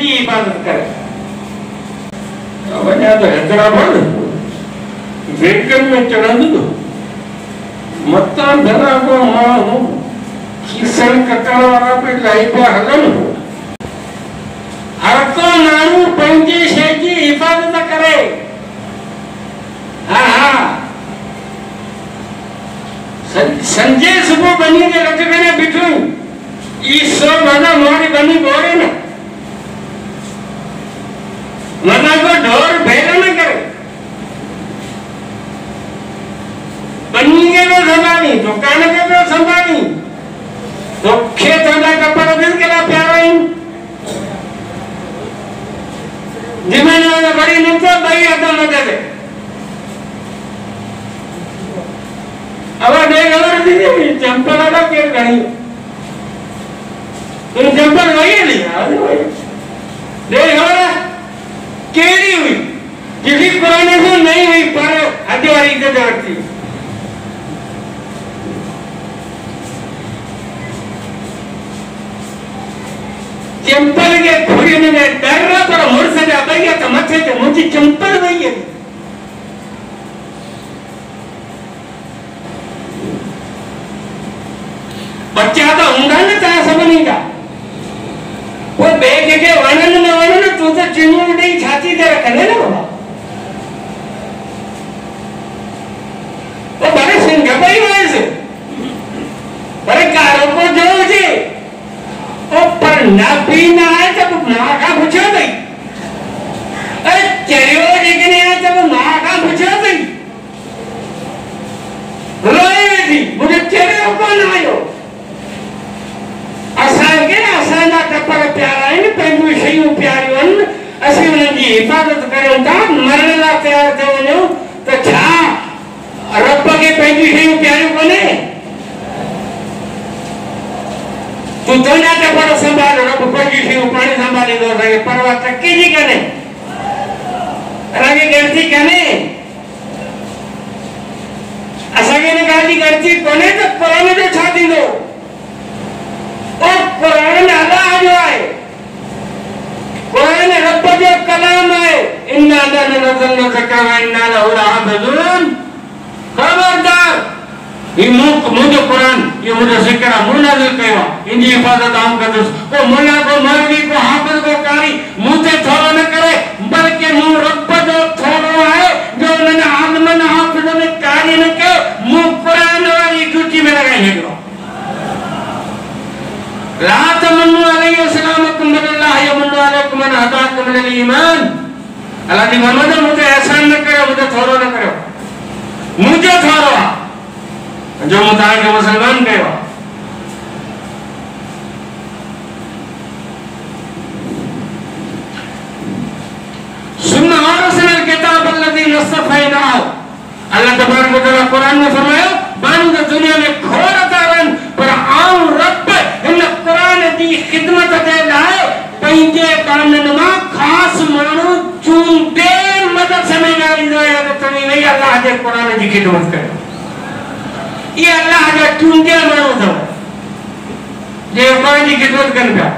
जी इबादत करे। वजह तो हैदराबाद वेकन में चढ़ंदो मता धरा को मां किसन कटण वाला पे लाई पे हलन। हर को मानू पंहिंजी शइ जी हिफ़ाज़त करे। हाँ हाँ संजय सुबह बनी के रटने बिठू ईश्वर मना मोरी बनी बोरे ना मना को ढोर भेड़ न करे। बनी के तो संभाली दुकान के तो संभाली तो खेत वाला कपड़ा दिल के ला प्यारा ही जिम्मेदारी वाला बड़ी नुकसान भाई आता न दे। अब देख अगर दीदी चंपल वाला क्या कहीं तुम चंपल वही लिया देख अगर केड़ी हुई किसी पुराने से नहीं हुई पर हथियारी से दौड़ती चंपल के खुरी में डर रहा पर मुड़ से जा भैया तो मथे से मुझे चंपल वही है। बच्चा तो होगा ना चाहे सब नहीं का वो बेच के वर्णन में वर्णन तू तो चिन्ह नहीं छाती दे रखने ना बाबा वो बड़े सिंह भाई वाले से बड़े कारों को जो जी वो पर ना भी ना आए जब माँ का पूछो भाई अरे चरियो देखने आए जब माँ का पूछो भाई रोए थी मुझे चरियो को ना आयो असांजा कपड़ प्यारा आहिनि पंहिंजूं शयूं प्यारियूं आहिनि असीं उन्हनि जी हिफ़ाज़त कयूं था मरण लाइ तयारु थी वञूं त छा रब खे पंहिंजूं शयूं प्यारियूं कोन्हे। तूं तुंहिंजा कपड़ संभाल रब पंहिंजूं शयूं पाण संभालींदो असांखे परवाह टके जी कोन्हे असांखे ॻणती कोन्हे असांखे हिन ॻाल्हि जी ॻणती कोन्हे त क़ुर जो छा थींदो। और कुरान अल्लाह जो है कुरान रब जो कलाम है इन्ना नज़लना ज़िक्र व इन्ना लहु लहाफ़िज़ून। खबरदार ये मुझे कुरान ये मुझे ज़िक्र मुझे नाज़िल कयो इनकी हिफ़ाज़त आऊं कंदुसि। को मुल्ला को मौलवी को हाफ़िज़ को कारी मुझे थोरो न करे बल्कि मुझ रब जो थोरो है जो उन्होंने आलिमन हाफ़िज़ ने कारी न के मुझ कुरान वाली ड्यूटी में लगाई है। ला तमन्नु अलैहि अस्सलामकुम बल्लाह यमन्नु अलैकुम अन हदाकुम लिल ईमान। अल्लाह ने फरमाया मुझे एहसान न करो मुझे थोरो न करो मुझे थोरो जो मुझे के मुसलमान कयो। सुन्ना वारसल किताब अल्लज़ी नस्तफ़ैना अल्लाह तबारक व तआला कुरान में फरमाया बानी तो दुनिया में खोरता रन पर आऊं रब इन कुरान दी खिदमत दे लाए पंजे कानन मा खास मानू चूंटे मदद समझाई दो या तो नहीं नहीं अल्लाह दे कुरान दी खिदमत करे ये अल्लाह जा चूंटे मानू दो जे कुरान दी खिदमत करन पिया